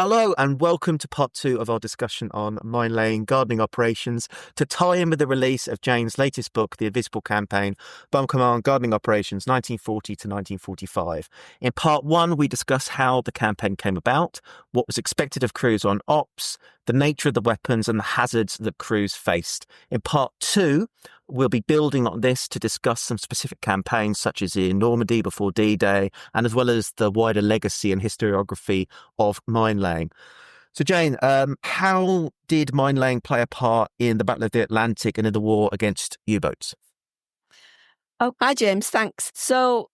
Hello and welcome to part 2 of our discussion on minelaying gardening operations to tie in with the release of Jane's latest book, The Invisible Campaign, Bomb Command Gardening Operations 1940 to 1945. In part 1, we discuss how the campaign came about, what was expected of crews on ops, the nature of the weapons and the hazards that crews faced. In part 2, we'll be building on this to discuss some specific campaigns such as in Normandy before D-Day, and as well as the wider legacy and historiography of minelaying. So Jane, how did minelaying play a part in the Battle of the Atlantic and in the war against U-boats? Oh, hi James, thanks. So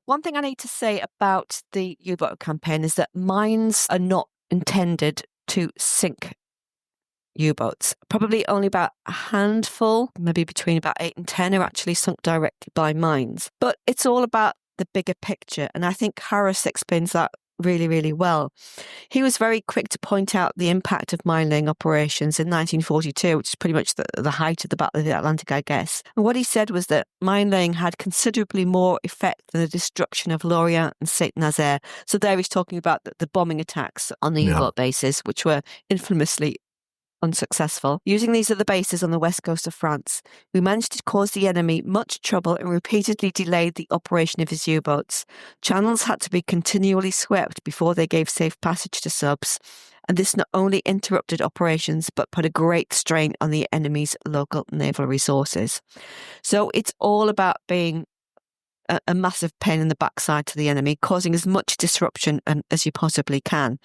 one thing I need to say about the U-boat campaign is that mines are not intended to sink U-boats. Probably only about a handful, maybe between about 8 and 10, are actually sunk directly by mines. But it's all about the bigger picture, and I think Harris explains that really, really well. He was very quick to point out the impact of minelaying operations in 1942, which is pretty much the height of the Battle of the Atlantic, I guess. And what he said was that minelaying had considerably more effect than the destruction of Lorient and Saint-Nazaire. So there he's talking about the bombing attacks on the U-boat bases, which were infamously unsuccessful. Using these other bases on the west coast of France, we managed to cause the enemy much trouble and repeatedly delayed the operation of his U-boats. Channels had to be continually swept before they gave safe passage to subs, and this not only interrupted operations but put a great strain on the enemy's local naval resources. So it's all about being a massive pain in the backside to the enemy, causing as much disruption as you possibly can.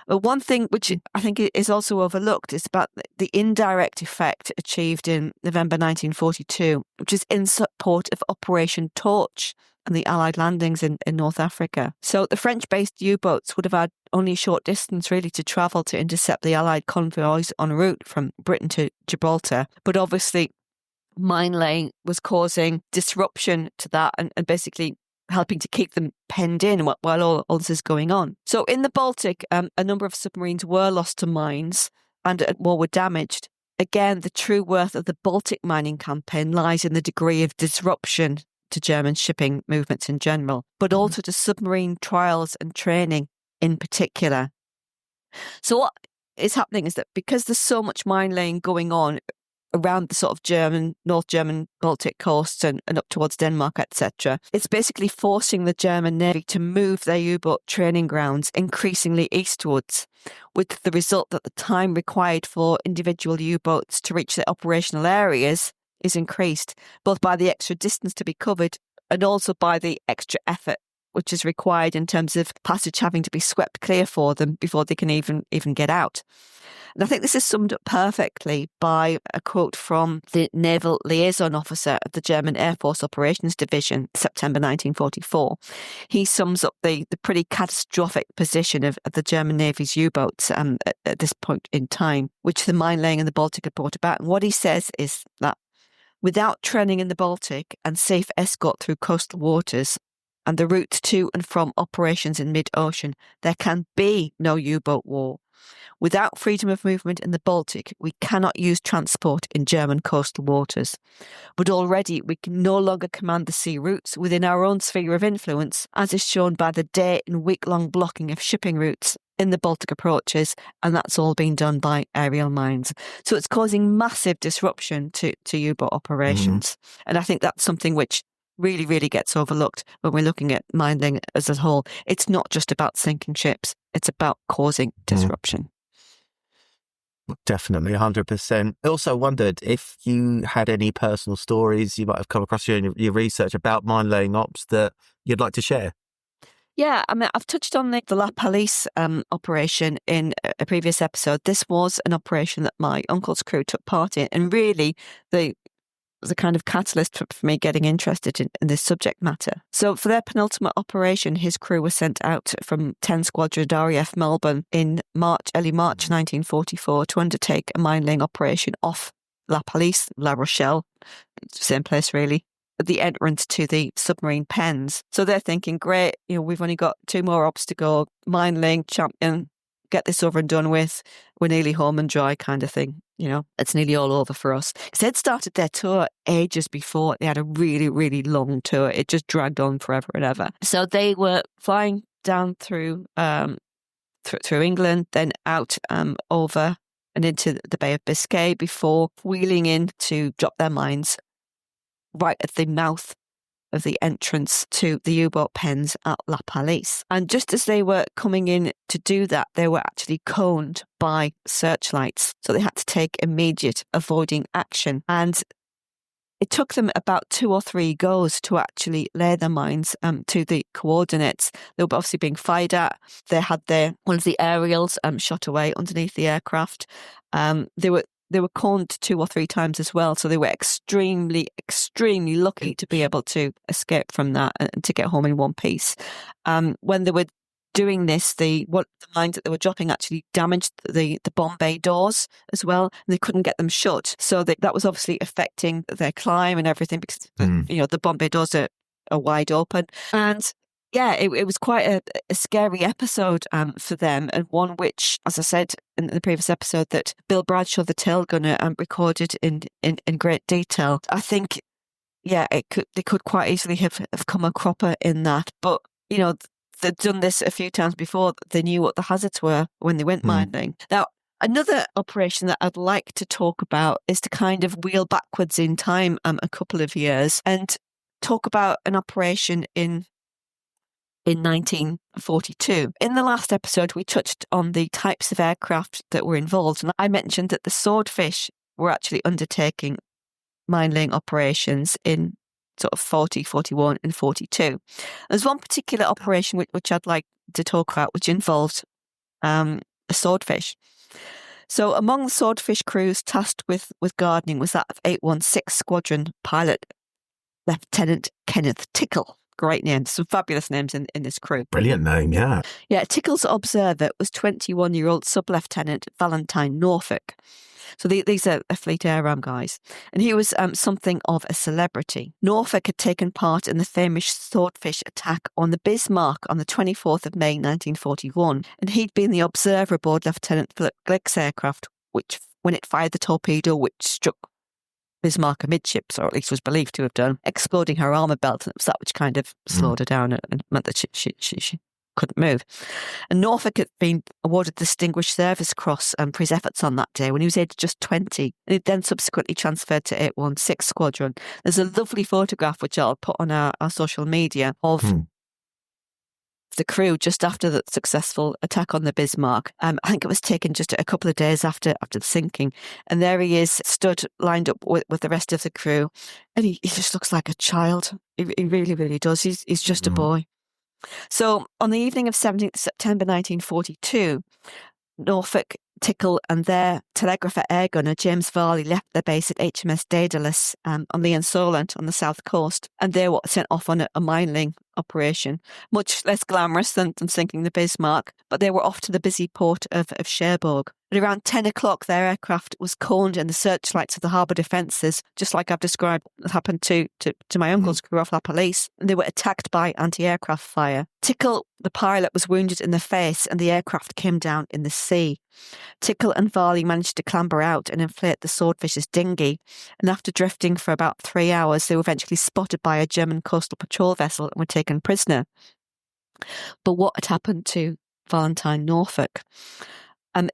But one thing which I think is also overlooked is about the indirect effect achieved in November 1942, which is in support of Operation Torch and the Allied landings in North Africa. So the French-based U-boats would have had only a short distance really to travel to intercept the Allied convoys en route from Britain to Gibraltar. But obviously minelaying was causing disruption to that and basically helping to keep them penned in while all this is going on. So in the Baltic, a number of submarines were lost to mines and more were damaged. Again, the true worth of the Baltic mining campaign lies in the degree of disruption to German shipping movements in general, but also to submarine trials and training in particular. So what is happening is that because there's so much minelaying going on around the sort of North German Baltic coast and up towards Denmark, etc. It's basically forcing the German Navy to move their U-boat training grounds increasingly eastwards, with the result that the time required for individual U-boats to reach their operational areas is increased, both by the extra distance to be covered and also by the extra effort which is required in terms of passage having to be swept clear for them before they can even get out. And I think this is summed up perfectly by a quote from the Naval Liaison Officer of the German Air Force Operations Division, September 1944. He sums up the pretty catastrophic position of the German Navy's U-boats at this point in time, which the minelaying in the Baltic had brought about. And what he says is that without training in the Baltic and safe escort through coastal waters, and the routes to and from operations in mid-ocean, there can be no U-boat war. Without freedom of movement in the Baltic, we cannot use transport in German coastal waters. But already we can no longer command the sea routes within our own sphere of influence, as is shown by the day and week-long blocking of shipping routes in the Baltic approaches, and that's all being done by aerial mines. So it's causing massive disruption to U-boat operations. And I think that's something which really, really gets overlooked when we're looking at minelaying as a whole. It's not just about sinking ships, it's about causing disruption. Definitely, 100%. I also wondered if you had any personal stories you might have come across during your research about minelaying ops that you'd like to share. Yeah, I mean, I've touched on the La Palisse operation in a previous episode. This was an operation that my uncle's crew took part in, and really the kind of catalyst for me getting interested in this subject matter. So for their penultimate operation, his crew was sent out from 10 Squadron RAF Melbourne in early March 1944 to undertake a minelaying operation off La Palisse, La Rochelle, same place really, at the entrance to the submarine pens. So they're thinking, great, we've only got 2 more ops to go, minelaying, champion, get this over and done with, we're nearly home and dry kind of thing. It's nearly all over for us. Because they'd started their tour ages before. They had a really, really long tour. It just dragged on forever and ever. So they were flying down through through England, then out over and into the Bay of Biscay before wheeling in to drop their mines right at the mouth of the entrance to the U-boat pens at La Palisse. And just as they were coming in to do that, they were actually coned by searchlights. So they had to take immediate avoiding action. And it took them about 2 or 3 goes to actually lay their mines to the coordinates. They were obviously being fired at. They had one of the aerials shot away underneath the aircraft. They were coned 2 or 3 times as well, so they were extremely, extremely lucky to be able to escape from that and to get home in one piece. When they were doing this, the mines that they were dropping actually damaged the bomb bay doors as well, and they couldn't get them shut. So that was obviously affecting their climb and everything because the bomb bay doors are wide open. And yeah, it was quite a scary episode for them, and one which, as I said in the previous episode, that Bill Bradshaw, the tail gunner, recorded in great detail. I think, yeah, they could quite easily have come a cropper in that, but they'd done this a few times before. They knew what the hazards were when they went mining. Now, another operation that I'd like to talk about is to kind of wheel backwards in time a couple of years and talk about an operation in 1942. In the last episode, we touched on the types of aircraft that were involved, and I mentioned that the Swordfish were actually undertaking mine-laying operations in sort of 40, 41 and 42. There's one particular operation which I'd like to talk about, which involved a Swordfish. So among the Swordfish crews tasked with gardening was that of 816 Squadron pilot Lieutenant Kenneth Tickle. Great names, some fabulous names in this crew. Brilliant name, yeah. Yeah, Tickle's observer was 21-year-old Sub-Lieutenant Valentine Norfolk. So these are Fleet Air Ram guys. And he was something of a celebrity. Norfolk had taken part in the famous Swordfish attack on the Bismarck on the 24th of May 1941. And he'd been the observer aboard Lieutenant Philip Glick's aircraft, which, when it fired the torpedo which struck Bismarck amidships, or at least was believed to have done, exploding her armour belt. And it was that which kind of slowed her down and meant that she couldn't move. And Norfolk had been awarded the Distinguished Service Cross for his efforts on that day when he was aged just 20. And he then subsequently transferred to 816 Squadron. There's a lovely photograph which I'll put on our social media of the crew just after the successful attack on the Bismarck. I think it was taken just a couple of days after the sinking. And there he is, stood lined up with the rest of the crew. And he just looks like a child. He really, really does. He's just a boy. So on the evening of 17th September 1942, Norfolk, Tickle and their telegrapher air gunner James Varley left their base at HMS Daedalus on the Insolent on the south coast, and they were sent off on a mine-laying operation, much less glamorous than sinking the Bismarck, but they were off to the busy port of Cherbourg. At around 10 o'clock, their aircraft was coned in the searchlights of the harbour defences, just like I've described what happened to my uncle's crew off La Palisse, and they were attacked by anti-aircraft fire. Tickle, the pilot, was wounded in the face and the aircraft came down in the sea. Tickle and Varley managed to clamber out and inflate the Swordfish's dinghy, and after drifting for about 3 hours, they were eventually spotted by a German coastal patrol vessel and were taken prisoner. But what had happened to Valentine Norfolk?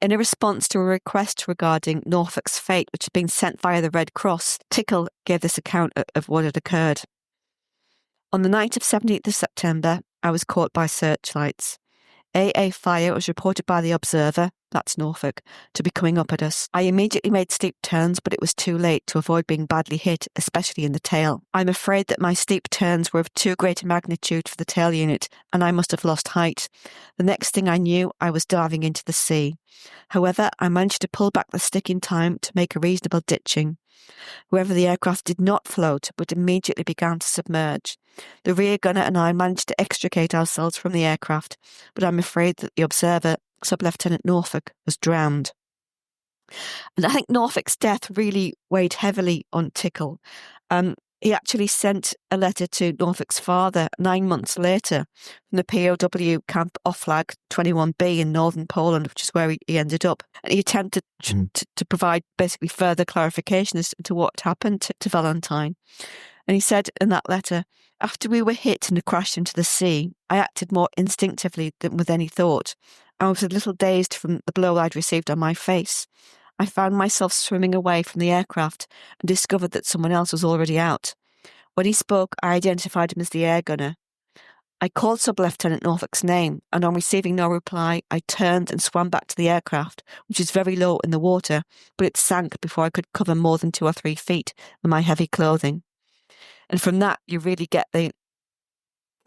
In a response to a request regarding Norfolk's fate, which had been sent via the Red Cross, Tickle gave this account of what had occurred. On the night of 17th of September, I was caught by searchlights. AA fire was reported by the observer, that's Norfolk, to be coming up at us. I immediately made steep turns, but it was too late to avoid being badly hit, especially in the tail. I'm afraid that my steep turns were of too great a magnitude for the tail unit, and I must have lost height. The next thing I knew, I was diving into the sea. However, I managed to pull back the stick in time to make a reasonable ditching. However, the aircraft did not float, but immediately began to submerge. The rear gunner and I managed to extricate ourselves from the aircraft, but I'm afraid that the observer, Sub-Lieutenant Norfolk, was drowned. And I think Norfolk's death really weighed heavily on Tickle. He actually sent a letter to Norfolk's father 9 months later from the POW camp Oflag 21B in northern Poland, which is where he ended up. And he attempted to provide basically further clarification as to what happened to Valentine. And he said in that letter, after we were hit and crashed into the sea, I acted more instinctively than with any thought. I was a little dazed from the blow I'd received on my face. I found myself swimming away from the aircraft and discovered that someone else was already out. When he spoke, I identified him as the air gunner. I called Sub-Lieutenant Norfolk's name, and on receiving no reply, I turned and swam back to the aircraft, which was very low in the water, but it sank before I could cover more than 2 or 3 feet in my heavy clothing. And from that, you really get the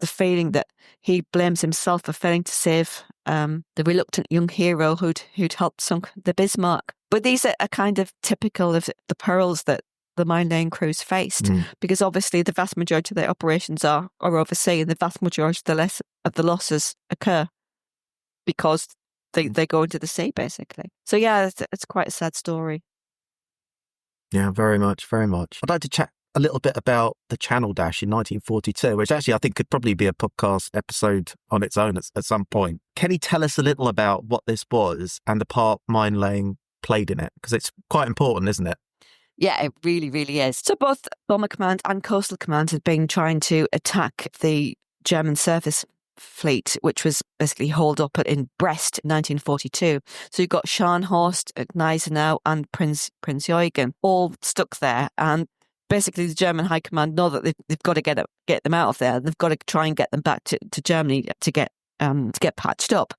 feeling that he blames himself for failing to save the reluctant young hero who'd helped sunk the Bismarck. But these are kind of typical of the perils that the mine-laying crews faced, because obviously the vast majority of their operations are overseas, and the vast majority of the losses occur because they go into the sea, basically. So yeah, it's quite a sad story. Yeah, very much, very much. I'd like to chat a little bit about the Channel Dash in 1942, which actually I think could probably be a podcast episode on its own at some point. Can you tell us a little about what this was and the part mine-laying played in it? Because it's quite important, isn't it? Yeah, it really, really is. So both Bomber Command and Coastal Command had been trying to attack the German surface fleet, which was basically holed up in Brest in 1942. So you've got Scharnhorst, Gneisenau and Prinz Eugen all stuck there. And basically the German High Command know that they've got to get them out of there. They've got to try and get them back to Germany to get patched up.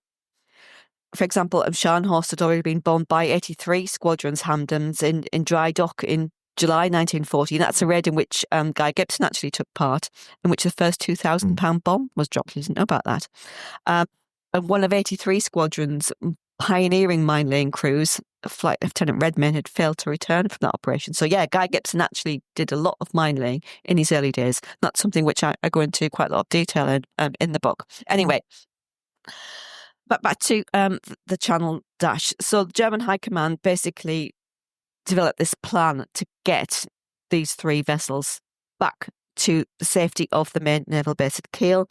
For example, Scharnhorst had already been bombed by 83 squadrons Hamdens in dry dock in July 1940. And that's a raid in which Guy Gibson actually took part, in which the first £2,000 bomb was dropped. He didn't know about that. And one of 83 squadrons pioneering mine-laying crews, Flight Lieutenant Redmayne, had failed to return from that operation. So yeah, Guy Gibson actually did a lot of mine-laying in his early days. That's something which I go into quite a lot of detail in the book. Anyway, but back to the Channel Dash. So the German High Command basically developed this plan to get these 3 vessels back to the safety of the main naval base at Kiel,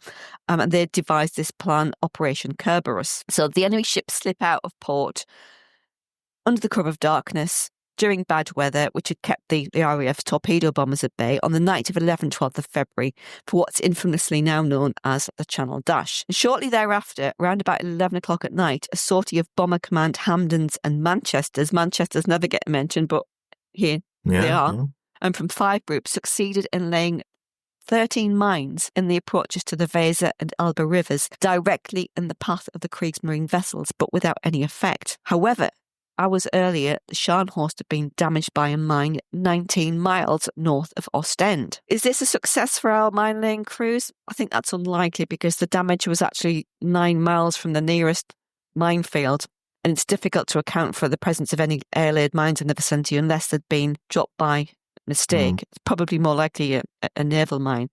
and they devised this plan, Operation Kerberos. So the enemy ships slip out of port under the cover of darkness during bad weather, which had kept the RAF's torpedo bombers at bay, on the night of 12th of February for what's infamously now known as the Channel Dash. And shortly thereafter, around about 11 o'clock at night, a sortie of Bomber Command Hamdens and Manchesters never get mentioned, but here they are, and from 5 groups succeeded in laying 13 mines in the approaches to the Weser and Elbe rivers directly in the path of the Kriegsmarine vessels, but without any effect. However, hours earlier, the Scharnhorst had been damaged by a mine 19 miles north of Ostend. Is this a success for our mine-laying crews? I think that's unlikely, because the damage was actually 9 miles from the nearest minefield, and it's difficult to account for the presence of any air-laid mines in the vicinity unless they'd been dropped by mistake. It's probably more likely a naval mine.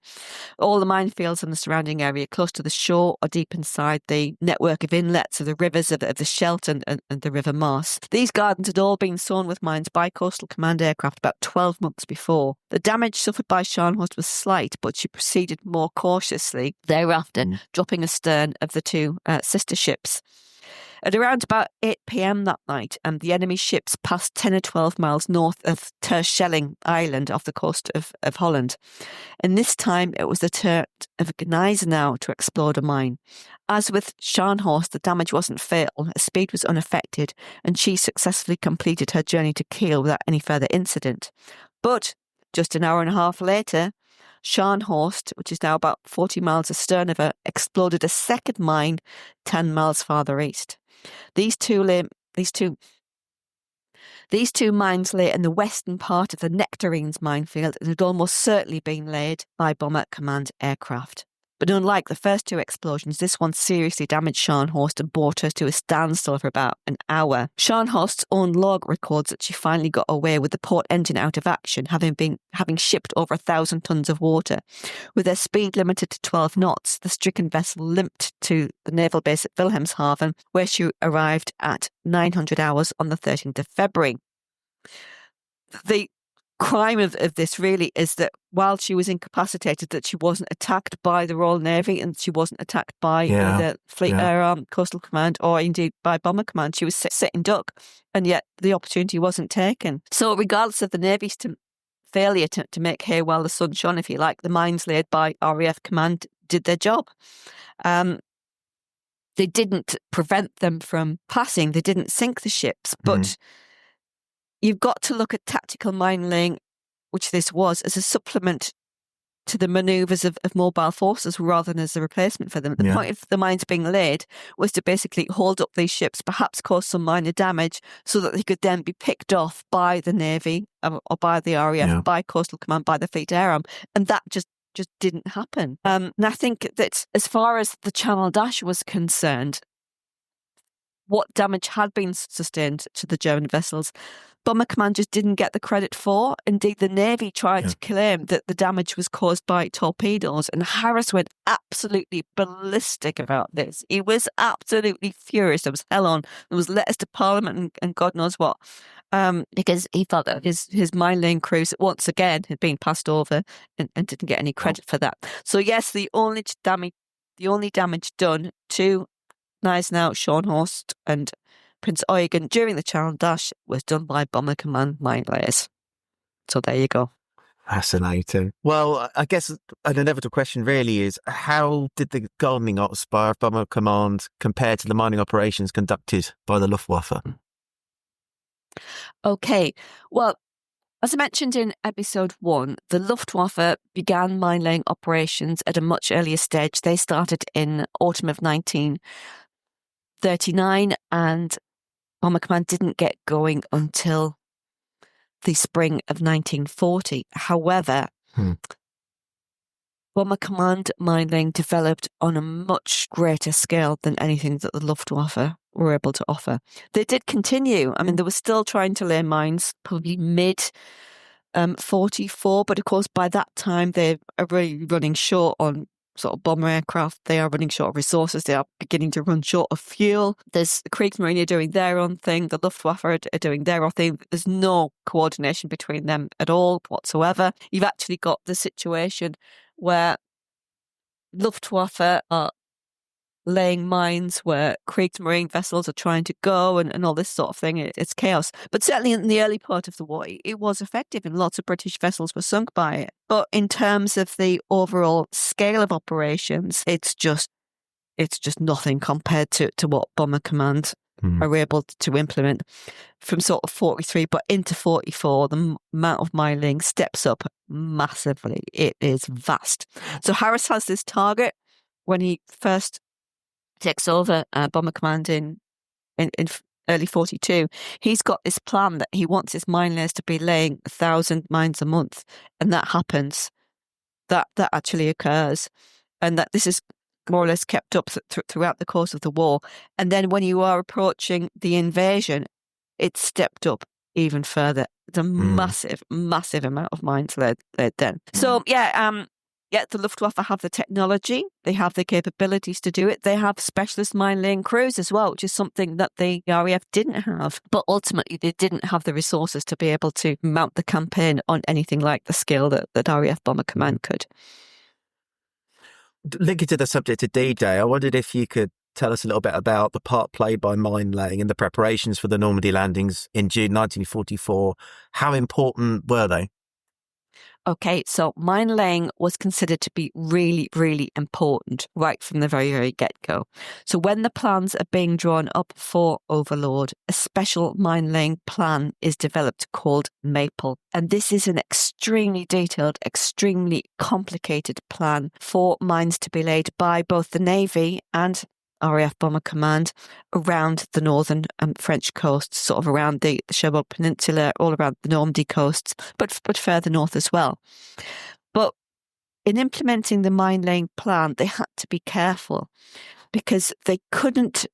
All the minefields in the surrounding area, close to the shore or deep inside the network of inlets of the rivers of the Scheldt and the River Maas. These gardens had all been sown with mines by Coastal Command aircraft about 12 months before. The damage suffered by Scharnhorst was slight, but she proceeded more cautiously thereafter, dropping astern of the 2 sister ships. At around about 8 p.m. that night, the enemy ships passed 10 or 12 miles north of Terschelling Island off the coast of Holland. And this time it was the turn of Gneisenau to explode a mine. As with Scharnhorst, the damage wasn't fatal, her speed was unaffected, and she successfully completed her journey to Kiel without any further incident. But just an hour and a half later, Scharnhorst, which is now about 40 miles astern of her, exploded a second mine 10 miles farther east. These two mines lay in the western part of the Nectarines minefield and had almost certainly been laid by Bomber Command aircraft. But unlike the first 2 explosions, this one seriously damaged Scharnhorst and brought her to a standstill for about an hour. Scharnhorst's own log records that she finally got away with the port engine out of action, having shipped over 1,000 tons of water. With her speed limited to 12 knots, the stricken vessel limped to the naval base at Wilhelmshaven, where she arrived at 900 hours on the 13th of February. The crime of this really is that while she was incapacitated, that she wasn't attacked by the Royal Navy, and she wasn't attacked by the Fleet Coastal Command, or indeed by Bomber Command. She was sitting duck, and yet the opportunity wasn't taken. So regardless of the Navy's failure to make hay while the sun shone, if you like. The mines laid by RAF Command did their job. They didn't prevent them from passing. They didn't sink the ships. But you've got to look at tactical mine laying, which this was, as a supplement to the manoeuvres of mobile forces rather than as a replacement for them. The point of the mines being laid was to basically hold up these ships, perhaps cause some minor damage, so that they could then be picked off by the Navy or by the RAF, by Coastal Command, by the Fleet Air Arm. And that just didn't happen. And I think that as far as the Channel Dash was concerned, what damage had been sustained to the German vessels, Bomber Command just didn't get the credit for. Indeed, the Navy tried to claim that the damage was caused by torpedoes, and Harris went absolutely ballistic about this. He was absolutely furious. There was hell on. There was letters to Parliament and God knows what, because he felt that his mine laying crews once again had been passed over and didn't get any credit for that. So yes, the only damage done to Gneisenau, Scharnhorst and Prince Eugen during the Channel Dash was done by Bomber Command mine layers. So there you go. Fascinating. Well, I guess an inevitable question really is, how did the gardening ops by Bomber Command compare to the mining operations conducted by the Luftwaffe? Okay, well, as I mentioned in episode 1, the Luftwaffe began mine laying operations at a much earlier stage. They started in autumn of 1939 and Bomber Command didn't get going until the spring of 1940. However, Bomber Command mine laying developed on a much greater scale than anything that the Luftwaffe were able to offer. They did continue. I mean, they were still trying to lay mines probably mid 44, but of course by that time they are really running short on sort of bomber aircraft. They are running short of resources. They are beginning to run short of fuel. There's the Kriegsmarine are doing their own thing. The Luftwaffe are doing their own thing. There's no coordination between them at all whatsoever. You've actually got the situation where Luftwaffe are laying mines where Kriegsmarine vessels are trying to go and all this sort of thing. It's chaos. But certainly in the early part of the war, it was effective and lots of British vessels were sunk by it. But in terms of the overall scale of operations, it's just nothing compared to what Bomber Command are able to implement from sort of 43, but into 44, the amount of mine laying steps up massively. It is vast. So Harris has this target when he first takes over Bomber Command in early 42. He's got this plan that he wants his mine layers to be laying 1,000 mines a month, and that happens. That actually occurs, and that this is more or less kept up throughout the course of the war. And then when you are approaching the invasion, it's stepped up even further. It's a massive amount of mines laid then. So the Luftwaffe have the technology, they have the capabilities to do it. They have specialist mine laying crews as well, which is something that the RAF didn't have. But ultimately, they didn't have the resources to be able to mount the campaign on anything like the scale that RAF Bomber Command could. Linking to the subject of D-Day, I wondered if you could tell us a little bit about the part played by mine laying in the preparations for the Normandy landings in June 1944. How important were they? Okay, so mine laying was considered to be really, really important right from the very, very get-go. So when the plans are being drawn up for Overlord, a special mine laying plan is developed called Maple. And this is an extremely detailed, extremely complicated plan for mines to be laid by both the Navy and RAF Bomber Command around the northern French coast, sort of around the Cherbourg Peninsula, all around the Normandy coasts, but further north as well. But in implementing the mine-laying plan, they had to be careful because they couldn't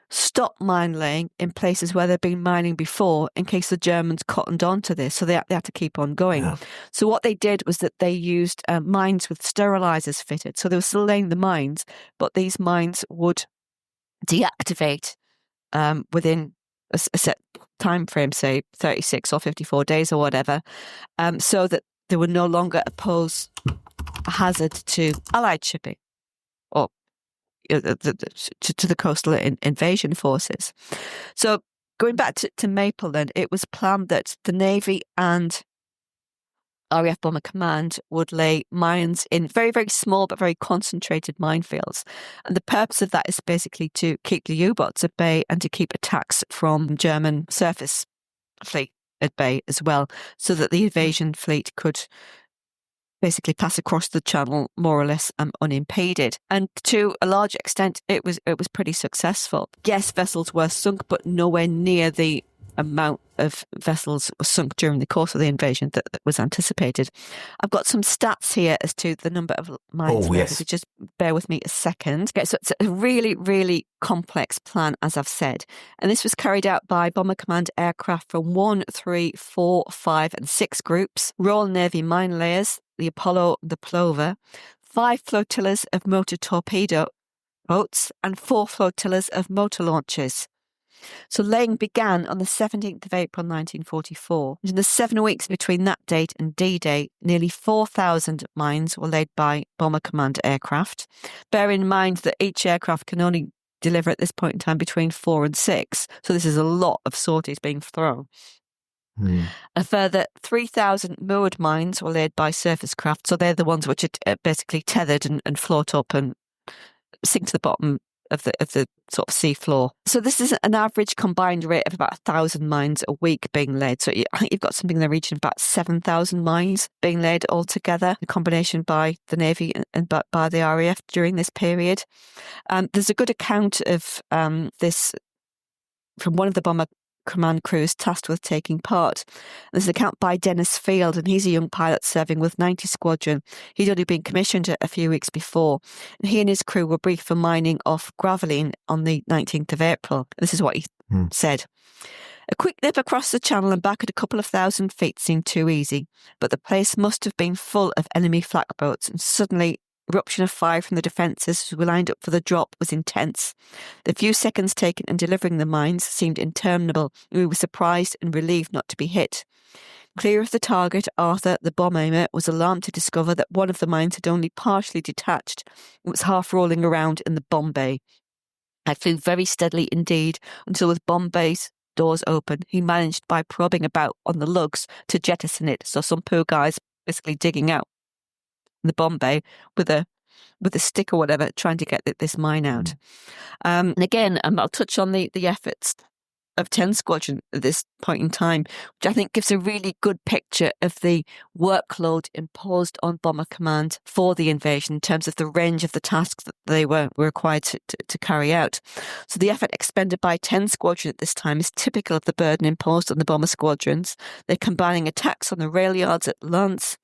stop mine-laying in places where they'd been mining before in case the Germans cottoned on to this, so they had to keep on going. Yeah. So what they did was that they used mines with sterilizers fitted. So they were still laying the mines, but these mines would deactivate within a set time frame, say 36 or 54 days or whatever, so that they would no longer pose a hazard to Allied shipping or to the coastal invasion forces. So going back to Maple then, it was planned that the Navy and RAF Bomber Command would lay mines in very, very small but very concentrated minefields. And the purpose of that is basically to keep the U-boats at bay and to keep attacks from German surface fleet at bay as well, so that the invasion fleet could basically pass across the channel more or less unimpeded. And to a large extent, it was pretty successful. Yes, vessels were sunk, but nowhere near the amount of vessels sunk during the course of the invasion that was anticipated. I've got some stats here as to the number of mines. Oh, yes. So just bear with me a second. Okay, so it's a really, really complex plan, as I've said. And this was carried out by Bomber Command aircraft from 1, 3, 4, 5 and 6 groups, Royal Navy mine layers, the Apollo, the Plover, 5 flotillas of motor torpedo boats, and 4 flotillas of motor launches. So laying began on the 17th of April 1944. In the 7 weeks between that date and D-Day, nearly 4,000 mines were laid by Bomber Command aircraft. Bear in mind that each aircraft can only deliver at this point in time between 4 and 6. So this is a lot of sorties being thrown. A further 3,000 moored mines were laid by surface craft. So they're the ones which are basically tethered and float up and sink to the bottom of the sort of sea floor. So this is an average combined rate of about 1,000 mines a week being laid. So I think you've got something in the region of about 7,000 mines being laid altogether, a combination by the Navy and by the RAF during this period. There's a good account of this from one of the Bomber Command crews tasked with taking part. There's an account by Dennis Field, and he's a young pilot serving with 90 Squadron. He'd only been commissioned a few weeks before, and he and his crew were briefed for mining off Gravelines on the 19th of April. This is what he said. A quick nip across the channel and back at a couple of 1,000 feet seemed too easy, but the place must have been full of enemy flak boats, and suddenly eruption of fire from the defences who were lined up for the drop was intense. The few seconds taken in delivering the mines seemed interminable, and we were surprised and relieved not to be hit. Clear of the target, Arthur, the bomb aimer, was alarmed to discover that one of the mines had only partially detached and was half rolling around in the bomb bay. I flew very steadily indeed until, with bomb bay's doors open, he managed by probing about on the lugs to jettison it. So some poor guys basically digging out the bomb bay with a stick or whatever, trying to get this mine out. And again, I'll touch on the efforts of 10 Squadron at this point in time, which I think gives a really good picture of the workload imposed on Bomber Command for the invasion in terms of the range of the tasks that they were required to carry out. So the effort expended by 10 Squadron at this time is typical of the burden imposed on the bomber squadrons. They're combining attacks on the rail yards at Lens,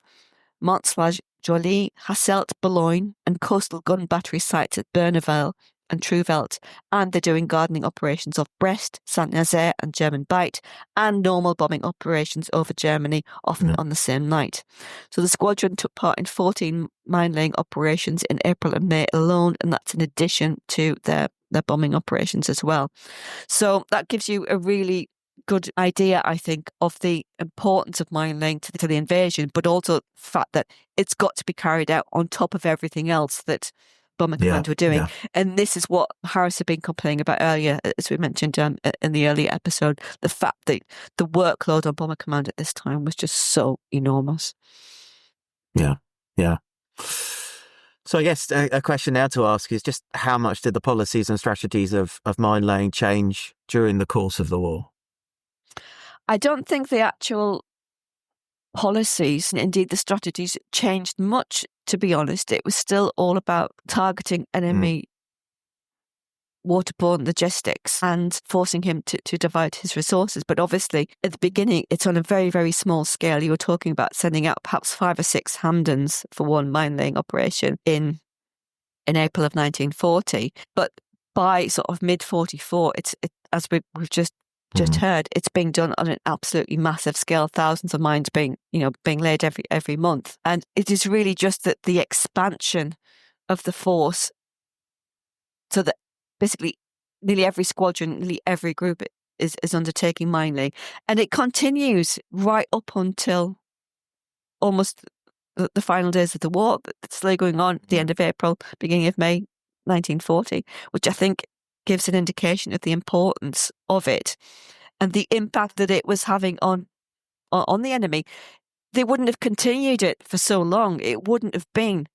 Mont-Slages, Joly, Hasselt, Boulogne, and coastal gun battery sites at Berneval and Trouvelt, and they're doing gardening operations off Brest, Saint-Nazaire and German Bight, and normal bombing operations over Germany, often on the same night. So the squadron took part in 14 mine-laying operations in April and May alone, and that's in addition to their bombing operations as well. So that gives you a really good idea, I think, of the importance of mine laying to the invasion, but also the fact that it's got to be carried out on top of everything else that Bomber Command were doing. And this is what Harris had been complaining about earlier, as we mentioned in the earlier episode, the fact that the workload on Bomber Command at this time was just so enormous. Yeah. So I guess a question now to ask is just how much did the policies and strategies of mine laying change during the course of the war? I don't think the actual policies, and indeed the strategies, changed much, to be honest. It was still all about targeting enemy waterborne logistics and forcing him to divide his resources. But obviously, at the beginning, it's on a very, very small scale. You were talking about sending out perhaps 5 or 6 Hamdens for one mine-laying operation in April of 1940. But by sort of mid-44, as we've just heard, it's being done on an absolutely massive scale, thousands of mines being laid every month. And it is really just that the expansion of the force, so that basically nearly every squadron, nearly every group is undertaking mine laying. And it continues right up until almost the final days of the war. It's still going on at the end of April, beginning of May 1940, which I think gives an indication of the importance of it and the impact that it was having on the enemy. they wouldn't have continued it for so long. It wouldn't have been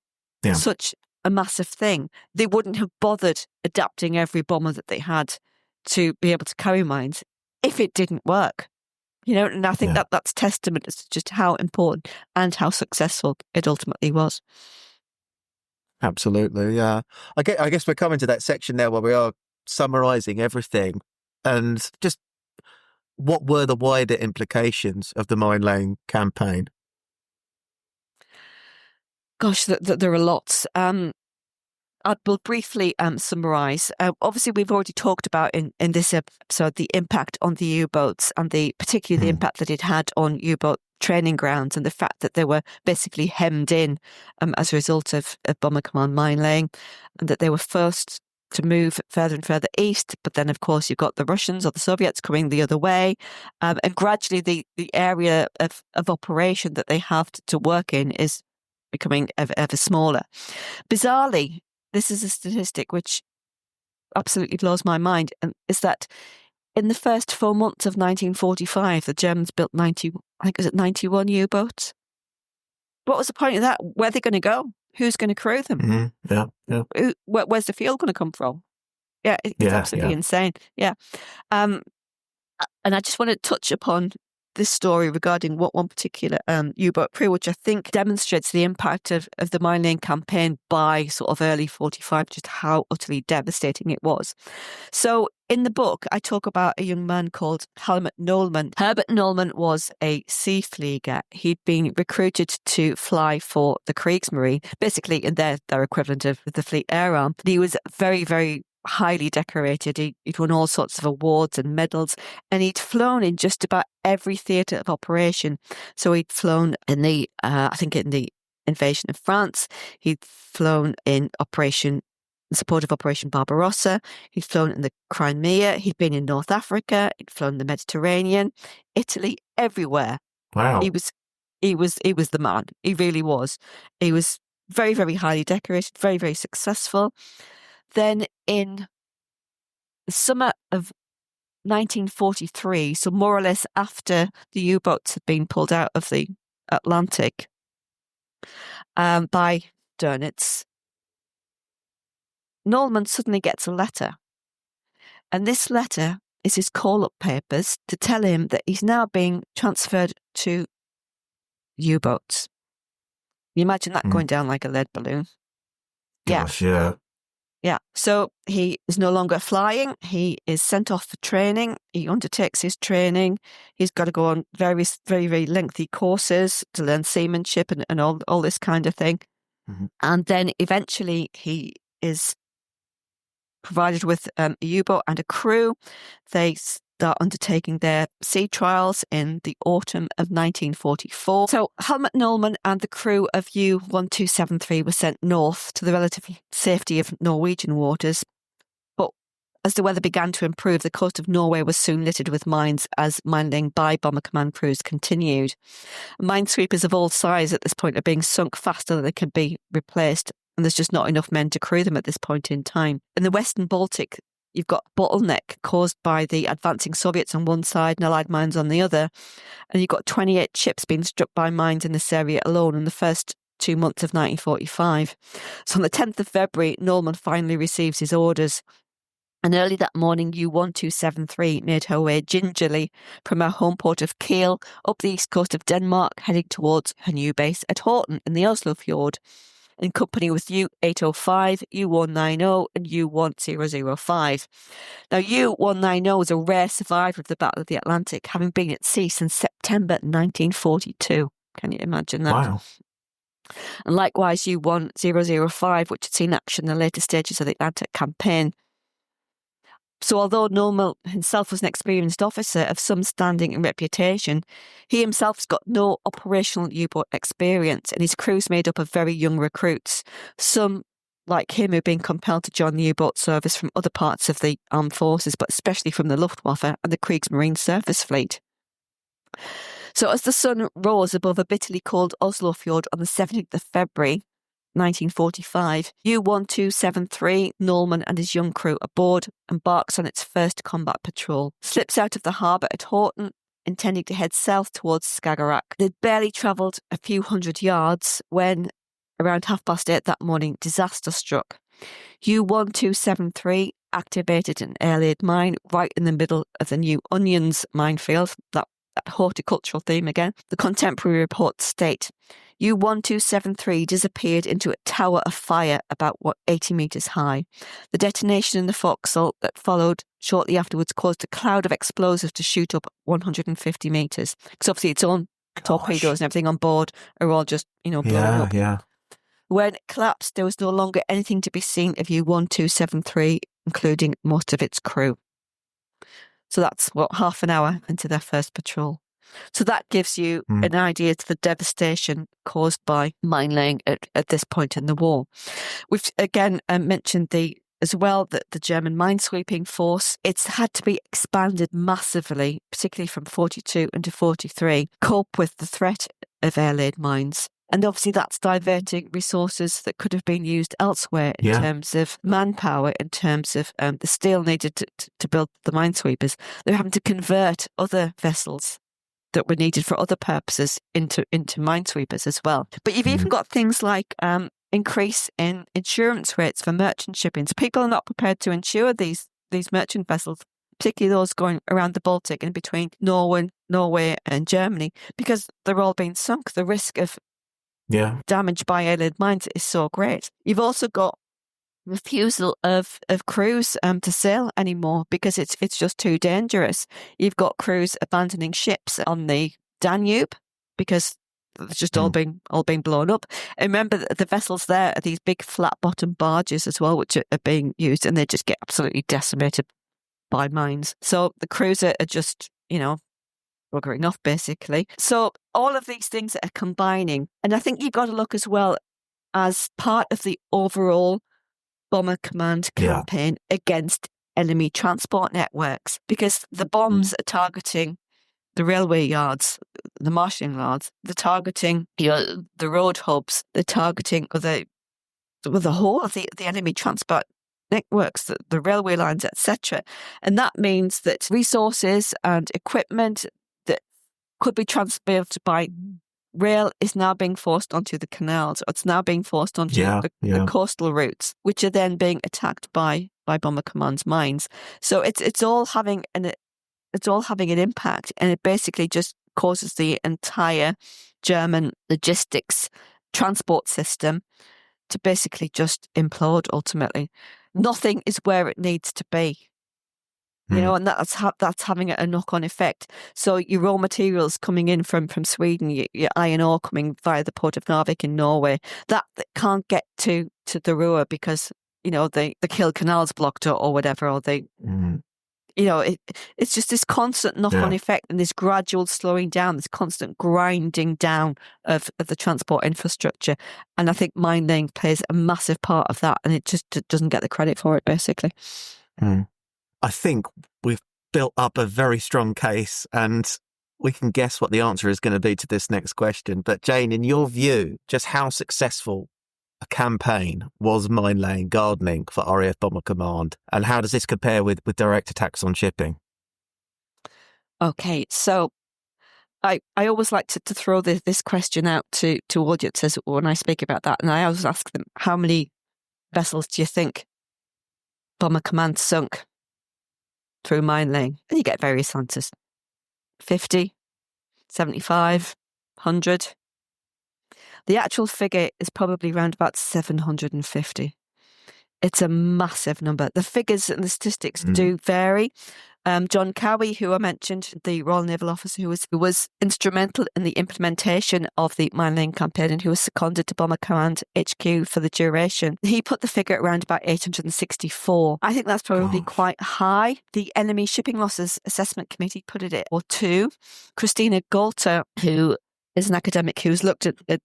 such a massive thing. They wouldn't have bothered adapting every bomber that they had to be able to carry mines if it didn't work. And I think that's testament to just how important and how successful it ultimately was. Absolutely, yeah. I guess we're coming to that section now where we are summarising everything, and just what were the wider implications of the mine-laying campaign? Gosh, there are lots. I will briefly summarise. Obviously, we've already talked about in this episode the impact on the U-boats and particularly the impact that it had on U-boat training grounds, and the fact that they were basically hemmed in as a result of Bomber Command mine laying, and that they were forced to move further and further east. But then, of course, you've got the Russians or the Soviets coming the other way, and gradually the area of operation that they have to work in is becoming ever smaller. Bizarrely, this is a statistic which absolutely blows my mind, and is that in the first 4 months of 1945, the Germans built 91 U-boats. What was the point of that? Where are they going to go? Who's going to crew them? Mm-hmm. Yeah. Where's the fuel going to come from? Yeah, it's absolutely insane. Yeah. And I just want to touch upon this story regarding one particular U-boat crew, which I think demonstrates the impact of the mine-laying campaign by sort of early 45, just how utterly devastating it was. So in the book, I talk about a young man called Helmut Nohlmann. Herbert Nohlmann was a Seeflieger. He'd been recruited to fly for the Kriegsmarine, basically in their equivalent of the Fleet Air Arm. He was very, very highly decorated. He'd won all sorts of awards and medals, and he'd flown in just about every theatre of operation. So he'd flown in the invasion of France. He'd flown in support of Operation Barbarossa. He'd flown in the Crimea. He'd been in North Africa. He'd flown in the Mediterranean, Italy, everywhere. Wow. He was the man. He really was. He was very, very highly decorated, very, very successful. Then in the summer of 1943, so more or less after the U-boats had been pulled out of the Atlantic by Dönitz, Nohlmann suddenly gets a letter. And this letter is his call-up papers to tell him that he's now being transferred to U-boats. You imagine that going down like a lead balloon? Gosh, yeah. Yeah, so he is no longer flying. He is sent off for training. He undertakes his training. He's got to go on various very, very lengthy courses to learn seamanship and all this kind of thing. Mm-hmm. And then eventually he is provided with a U-boat and a crew. They start undertaking their sea trials in the autumn of 1944. So Helmut Nohlmann and the crew of U-1273 were sent north to the relative safety of Norwegian waters. But as the weather began to improve, the coast of Norway was soon littered with mines as mine-laying by Bomber Command crews continued. Minesweepers of all sizes at this point are being sunk faster than they can be replaced, and there's just not enough men to crew them at this point in time. In the Western Baltic, you've got bottleneck caused by the advancing Soviets on one side and Allied mines on the other. And you've got 28 ships being struck by mines in this area alone in the first 2 months of 1945. So on the 10th of February, Nohlmann finally receives his orders. And early that morning, U-1273 made her way gingerly from her home port of Kiel up the east coast of Denmark, heading towards her new base at Horten in the Oslo Fjord, in company with U-805, U-190 and U-1005. Now, U-190 was a rare survivor of the Battle of the Atlantic, having been at sea since September 1942. Can you imagine that? Wow. And likewise, U-1005, which had seen action in the later stages of the Atlantic campaign. So although Nohlmann himself was an experienced officer of some standing and reputation, he himself has got no operational U-boat experience, and his crew's made up of very young recruits, some like him who've been compelled to join the U-boat service from other parts of the armed forces, but especially from the Luftwaffe and the Kriegsmarine surface fleet. So as the sun rose above a bitterly cold Oslo Fjord on the 17th of February, 1945, U-1273, Nohlmann and his young crew aboard, embarks on its first combat patrol, slips out of the harbour at Horten, intending to head south towards Skagerrak. They'd barely travelled a few hundred yards when, around 8:30 that morning, disaster struck. U-1273 activated an air-laid mine right in the middle of the New Onions minefield, that horticultural theme again. The contemporary reports state, U-1273 disappeared into a tower of fire about 80 metres high. The detonation in the forecastle that followed shortly afterwards caused a cloud of explosives to shoot up 150 metres. Because obviously its own torpedoes and everything on board are all just, blown up. Yeah. When it collapsed, there was no longer anything to be seen of U-1273, including most of its crew. So that's, half an hour into their first patrol. So that gives you an idea of the devastation caused by mine laying at this point in the war. We've again mentioned as well that the German minesweeping force, it's had to be expanded massively, particularly from 42 into 43, cope with the threat of air-laid mines. And obviously that's diverting resources that could have been used elsewhere in terms of manpower, in terms of the steel needed to build the minesweepers. They're having to convert other vessels that were needed for other purposes into minesweepers as well. But you've even got things like increase in insurance rates for merchant shipping. So people are not prepared to insure these merchant vessels, particularly those going around the Baltic and between Norway and Germany, because they're all being sunk. The risk of damage by air-laid mines is so great. You've also got refusal of crews to sail anymore because it's just too dangerous. You've got crews abandoning ships on the Danube because it's just all being blown up. And remember that the vessels there are these big flat-bottom barges as well, which are being used, and they just get absolutely decimated by mines. So the crews are just, buggering off, basically. So all of these things are combining. And I think you've got to look as well as part of the overall Bomber Command campaign against enemy transport networks, because the bombs are targeting the railway yards, the marshalling yards, they're targeting the road hubs, they're targeting the whole of the enemy transport networks, the railway lines, etc. And that means that resources and equipment that could be transported by rail is now being forced onto the canals, or it's now being forced onto the coastal routes, which are then being attacked by Bomber Command's mines. So it's all having an impact, and it basically just causes the entire German logistics transport system to basically just implode ultimately. Nothing is where it needs to be. And that's having a knock-on effect. So your raw materials coming in from Sweden, your iron ore coming via the port of Narvik in Norway, that can't get to the Ruhr because, the Kiel Canal's blocked or whatever, or they... it's just this constant knock-on effect and this gradual slowing down, this constant grinding down of the transport infrastructure. And I think mine laying plays a massive part of that, and it just doesn't get the credit for it, basically. I think we've built up a very strong case, and we can guess what the answer is going to be to this next question. But Jane, in your view, just how successful a campaign was mine-laying gardening for RAF Bomber Command, and how does this compare with direct attacks on shipping? Okay, so I always like to throw this question out to audiences when I speak about that, and I always ask them, how many vessels do you think Bomber Command sunk through mine laying? And you get various answers. 50, 75, 100. The actual figure is probably around about 750. It's a massive number. The figures and the statistics do vary. John Cowie, who I mentioned, the Royal Naval Officer who was instrumental in the implementation of the mine-laying campaign and who was seconded to Bomber Command HQ for the duration, he put the figure at around about 864. I think that's probably quite high. The Enemy Shipping Losses Assessment Committee put it at 2. Christina Galter, who is an academic who's looked at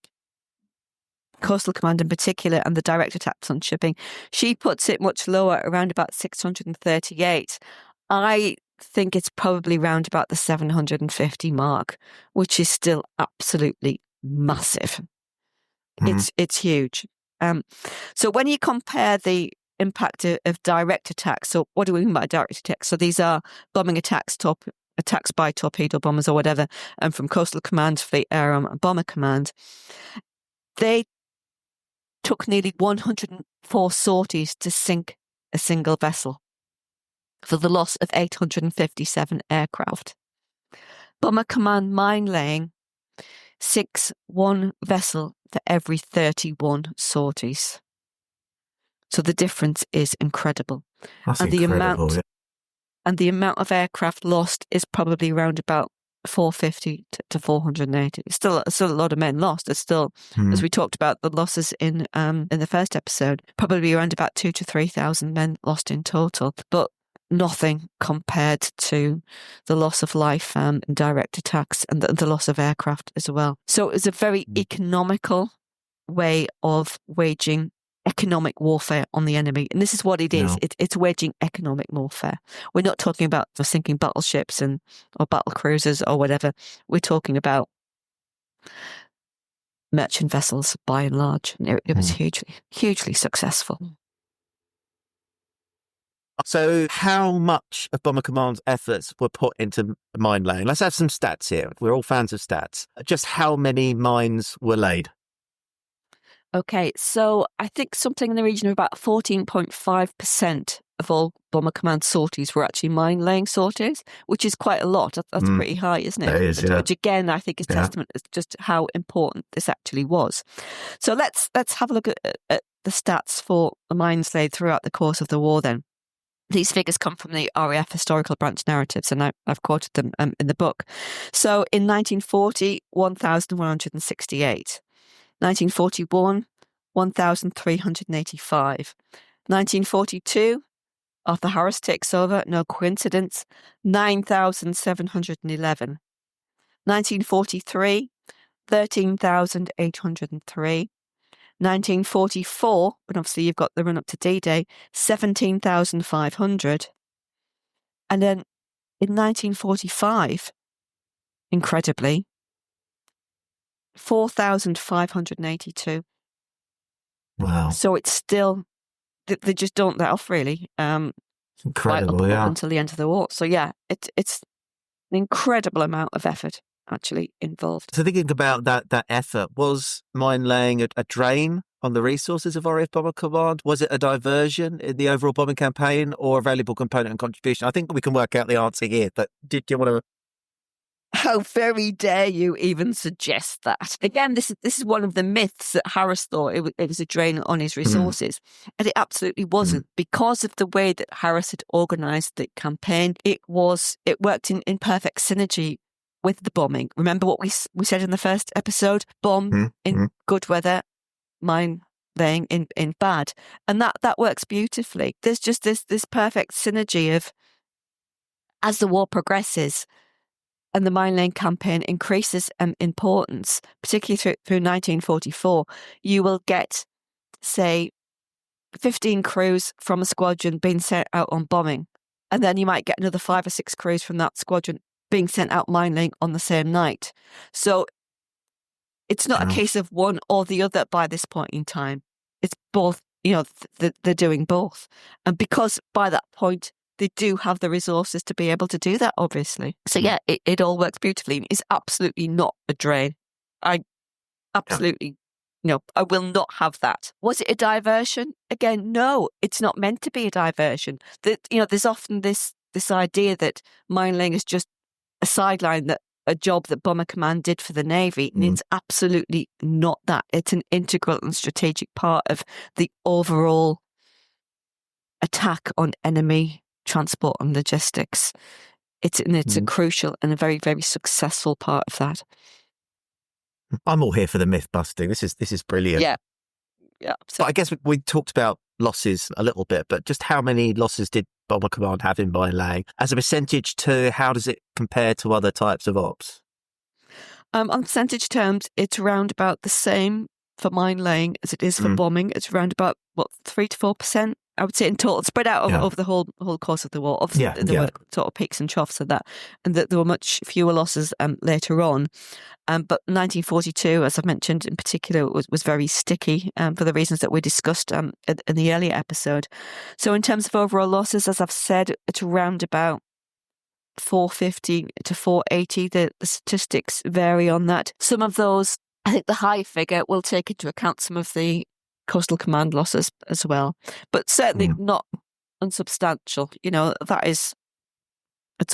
Coastal Command in particular and the direct attacks on shipping, she puts it much lower, around about 638. I think it's probably around about the 750 mark, which is still absolutely massive. It's huge. So when you compare the impact of direct attacks, so what do we mean by direct attacks? So these are bombing attacks attacks by torpedo bombers or whatever, and from Coastal Command, Fleet Air and Bomber Command, they took nearly 104 sorties to sink a single vessel for the loss of 857 aircraft. Bomber Command mine laying sinks one vessel for every 31 sorties. So the difference is incredible. That's and incredible. The amount of aircraft lost is probably around about 450 to 480. It's still a lot of men lost. It's still, as we talked about, the losses in the first episode, probably around about 2,000 to 3,000 men lost in total. But nothing compared to the loss of life in direct attacks and the loss of aircraft as well. So it was a very economical way of waging economic warfare on the enemy. And this is what it is. It's waging economic warfare. We're not talking about sinking battleships or battle cruisers or whatever. We're talking about merchant vessels by and large. And it was hugely successful. So how much of Bomber Command's efforts were put into mine laying? Let's have some stats here. We're all fans of stats. Just how many mines were laid? Okay, so I think something in the region of about 14.5% of all Bomber Command sorties were actually mine-laying sorties, which is quite a lot. That's pretty high, isn't it? It is, yeah. Which again, I think is testament to just how important this actually was. So let's have a look at the stats for the mines laid throughout the course of the war then. These figures come from the RAF historical branch narratives, and I've quoted them in the book. So in 1940, 1,168. 1941, 1,385. 1942, Arthur Harris takes over, no coincidence, 9,711. 1943, 13,803. 1944, but obviously you've got the run up to D-Day, 17,500. And then in 1945, incredibly, 4,582. Wow. So it's still, they just don't let off really. Incredible, right up until the end of the war. So yeah, it's an incredible amount of effort actually involved. So thinking about that effort, was mine laying a drain on the resources of RAF Bomber Command? Was it a diversion in the overall bombing campaign or a valuable component and contribution? I think we can work out the answer here, but do you want to... How very dare you even suggest that? Again, this is one of the myths that Harris thought it was a drain on his resources. And it absolutely wasn't. Because of the way that Harris had organised the campaign, it worked in perfect synergy with the bombing. Remember what we said in the first episode? Bomb in good weather, mine laying in bad. And that works beautifully. There's just this perfect synergy of, as the war progresses, and the mine laying campaign increases in importance, particularly through 1944, you will get, say, 15 crews from a squadron being sent out on bombing. And then you might get another 5 or 6 crews from that squadron being sent out mine laying on the same night. So it's not a case of one or the other by this point in time. It's both, they're doing both. And because by that point, they do have the resources to be able to do that, obviously. So yeah, it all works beautifully. It's absolutely not a drain. I absolutely, I will not have that. Was it a diversion? Again, no, it's not meant to be a diversion. There's often this idea that mine laying is just a sideline, that a job that Bomber Command did for the Navy. And it's absolutely not that. It's an integral and strategic part of the overall attack on enemy transport and logistics. It's a crucial and a very, very successful part of that. I'm all here for the myth busting. This is brilliant. Yeah. But I guess we talked about losses a little bit, but just how many losses did Bomber Command have in mine laying? As a percentage to, how does it compare to other types of ops? On percentage terms, it's around about the same for mine laying as it is for bombing. It's around about 3 to 4%. I would say in total, spread out over the whole course of the war. Obviously, there were sort of peaks and troughs of that, and that there were much fewer losses later on. But 1942, as I've mentioned in particular, was very sticky for the reasons that we discussed in the earlier episode. So in terms of overall losses, as I've said, it's around about 450 to 480. The statistics vary on that. Some of those, I think the high figure will take into account some of the coastal command losses as well, but certainly not unsubstantial. It's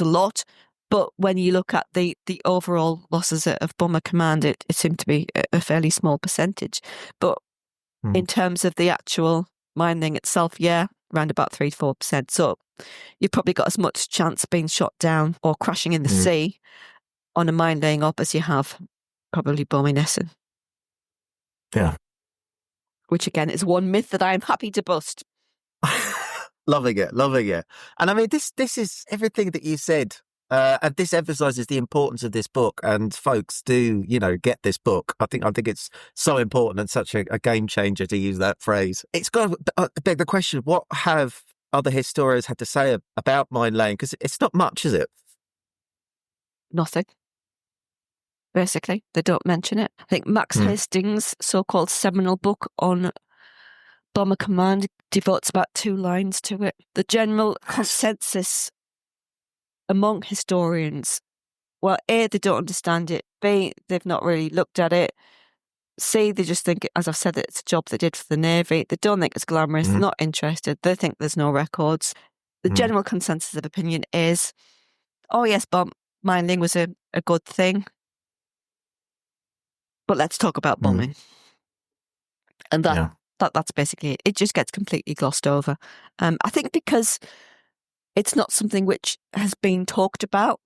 a lot. But when you look at the overall losses of bomber command, it seemed to be a fairly small percentage. But in terms of the actual mining itself, around about 3 to 4%. So you've probably got as much chance of being shot down or crashing in the sea on a mine laying up as you have probably bombing Essen. Yeah. Which again is one myth that I am happy to bust. Loving it. And I mean, this is everything that you said. And this emphasizes the importance of this book. And folks, do, get this book. I think it's so important and such a game changer, to use that phrase. It's got to beg the question, what have other historians had to say about mine laying? Because it's not much, is it? Nothing. Basically, they don't mention it. I think Max Hastings' so-called seminal book on bomber command devotes about 2 lines to it. The general consensus among historians, well, A, they don't understand it. B, they've not really looked at it. C, they just think, as I've said, it's a job they did for the Navy. They don't think it's glamorous. They're not interested. They think there's no records. The general consensus of opinion is, oh yes, mining was a good thing, but let's talk about bombing. And that's basically it. It just gets completely glossed over. I think because it's not something which has been talked about.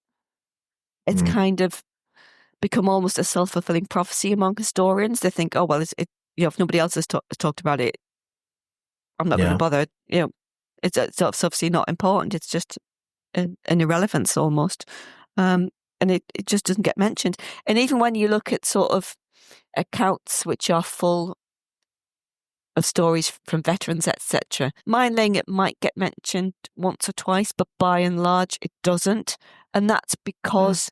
It's kind of become almost a self-fulfilling prophecy among historians. They think, oh, well, if nobody else has talked about it, I'm not going to bother. It's obviously not important. It's just an irrelevance almost. And it just doesn't get mentioned. And even when you look at sort of accounts which are full of stories from veterans, etc., mine laying, it might get mentioned once or twice, but by and large it doesn't. And that's because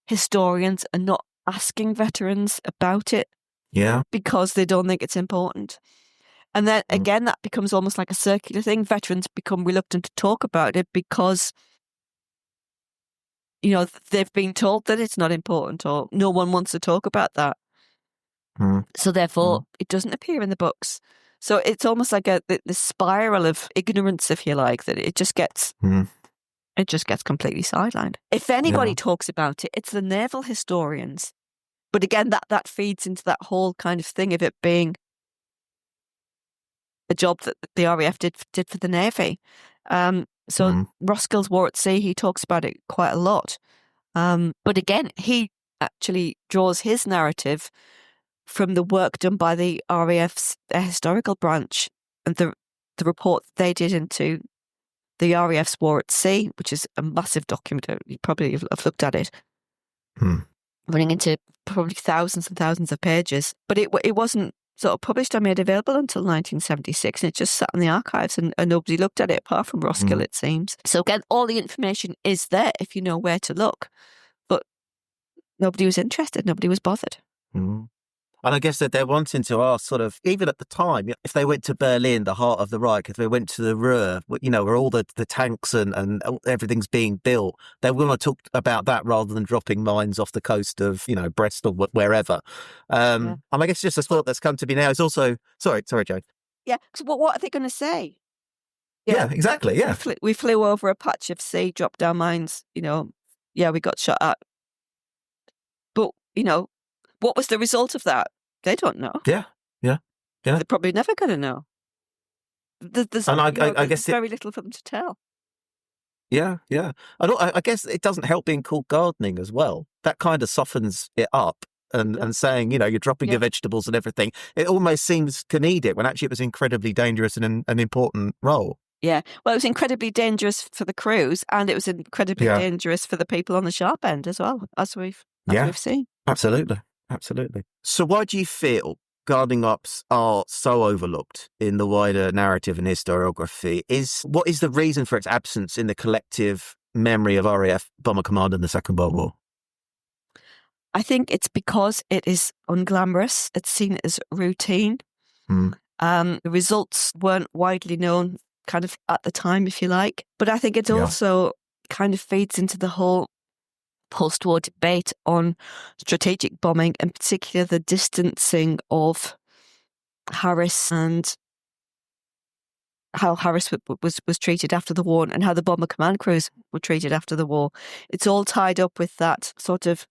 historians are not asking veterans about it because they don't think it's important. And then again, that becomes almost like a circular thing. Veterans become reluctant to talk about it because they've been told that it's not important, or no one wants to talk about that. So therefore it doesn't appear in the books. So it's almost like the spiral of ignorance, if you like, that it just gets completely sidelined. If anybody talks about it, it's the naval historians. But again, that feeds into that whole kind of thing of it being a job that the RAF did for the Navy. So Roskill's War at Sea, he talks about it quite a lot. But again, he actually draws his narrative from the work done by the RAF's historical branch and the report they did into the RAF's War at Sea, which is a massive document. You probably have looked at it, running into probably thousands and thousands of pages. But it wasn't sort of published or made available until 1976, and it just sat in the archives and nobody looked at it apart from Roskill, it seems. So again, all the information is there if you know where to look, but nobody was interested, nobody was bothered. And I guess that they're wanting to ask sort of, even at the time, if they went to Berlin, the heart of the Reich, if they went to the Ruhr, where all the tanks and everything's being built, they want to talk about that rather than dropping mines off the coast of, Brest or wherever. And I guess just a thought that's come to me now is also, sorry, Joan. Yeah, so what are they going to say? Yeah, exactly, yeah. We flew over a patch of sea, dropped down mines, we got shot at. But, what was the result of that? They don't know. Yeah. They're probably never going to know. There's I guess very little for them to tell. Yeah. And I guess it doesn't help being called gardening as well. That kind of softens it up and saying, you're dropping your vegetables and everything. It almost seems comedic when actually it was incredibly dangerous and an important role. Yeah. Well, it was incredibly dangerous for the crews, and it was incredibly dangerous for the people on the sharp end as well, as we've seen. Absolutely. So why do you feel gardening ops are so overlooked in the wider narrative and historiography? What is the reason for its absence in the collective memory of RAF Bomber Command in the Second World War? I think it's because it is unglamorous. It's seen as routine. The results weren't widely known kind of at the time, if you like. But I think it's also kind of feeds into the whole post-war debate on strategic bombing, in particular the distancing of Harris and how Harris was treated after the war and how the bomber command crews were treated after the war. It's all tied up with that sort of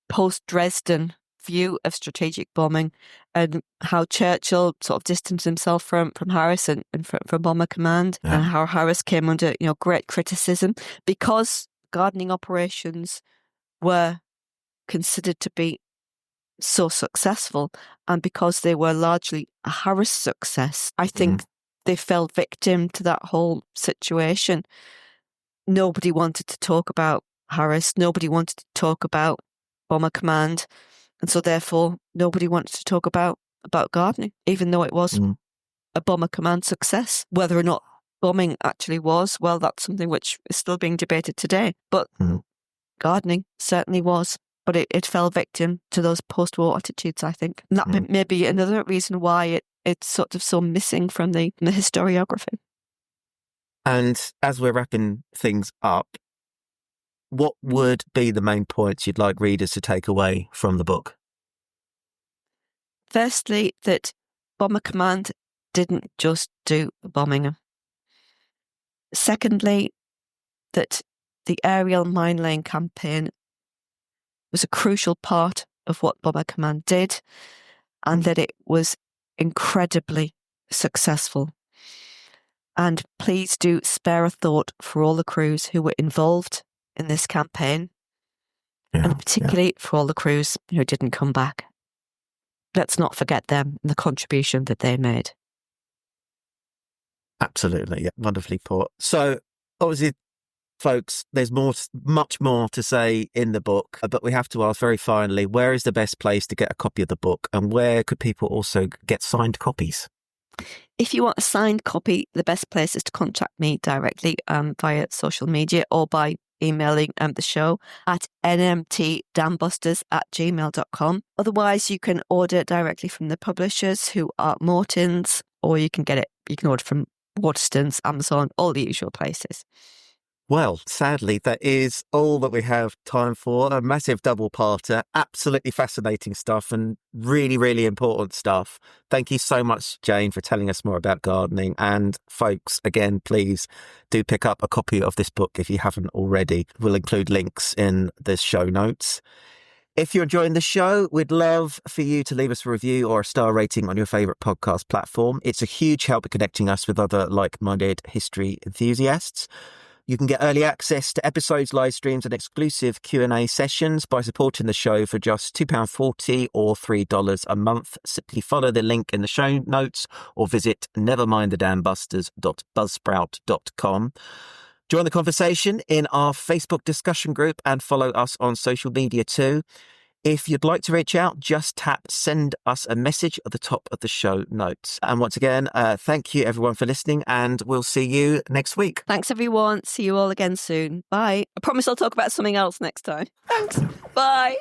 post-Dresden view of strategic bombing and how Churchill sort of distanced himself from Harris and from bomber command, and how Harris came under great criticism because gardening operations were considered to be so successful, and because they were largely a Harris success, I think they fell victim to that whole situation. Nobody wanted to talk about Harris, nobody wanted to talk about bomber command, and so therefore nobody wanted to talk about gardening, even though it was a bomber command success. Whether or not bombing actually was, well, that's something which is still being debated today, but gardening certainly was. But it fell victim to those post-war attitudes, I think. And that may be another reason why it's sort of so missing from the historiography. And as we're wrapping things up, what would be the main points you'd like readers to take away from the book? Firstly, that Bomber Command didn't just do bombing. Secondly, that the aerial mine-laying campaign was a crucial part of what Bomber Command did, and that it was incredibly successful. And please do spare a thought for all the crews who were involved in this campaign, and particularly for all the crews who didn't come back. Let's not forget them and the contribution that they made. Absolutely, yeah, wonderfully put. So, obviously, folks, there's much more to say in the book, but we have to ask very finally, where is the best place to get a copy of the book, and where could people also get signed copies? If you want a signed copy, the best place is to contact me directly via social media or by emailing the show at nmtdambusters@gmail.com. Otherwise, you can order directly from the publishers, who are Morton's, or you can order from Waterstones, Amazon, all the usual places. Well, sadly, that is all that we have time for. A massive double-parter, absolutely fascinating stuff and really, really important stuff. Thank you so much, Jane, for telling us more about gardening. And folks, again, please do pick up a copy of this book if you haven't already. We'll include links in the show notes. If you're enjoying the show, we'd love for you to leave us a review or a star rating on your favourite podcast platform. It's a huge help in connecting us with other like-minded history enthusiasts. You can get early access to episodes, live streams and exclusive Q&A sessions by supporting the show for just £2.40 or $3 a month. Simply follow the link in the show notes or visit nevermindthedambusters.buzzsprout.com. Join the conversation in our Facebook discussion group and follow us on social media too. If you'd like to reach out, just tap send us a message at the top of the show notes. And once again, thank you everyone for listening, and we'll see you next week. Thanks everyone. See you all again soon. Bye. I promise I'll talk about something else next time. Thanks. Bye.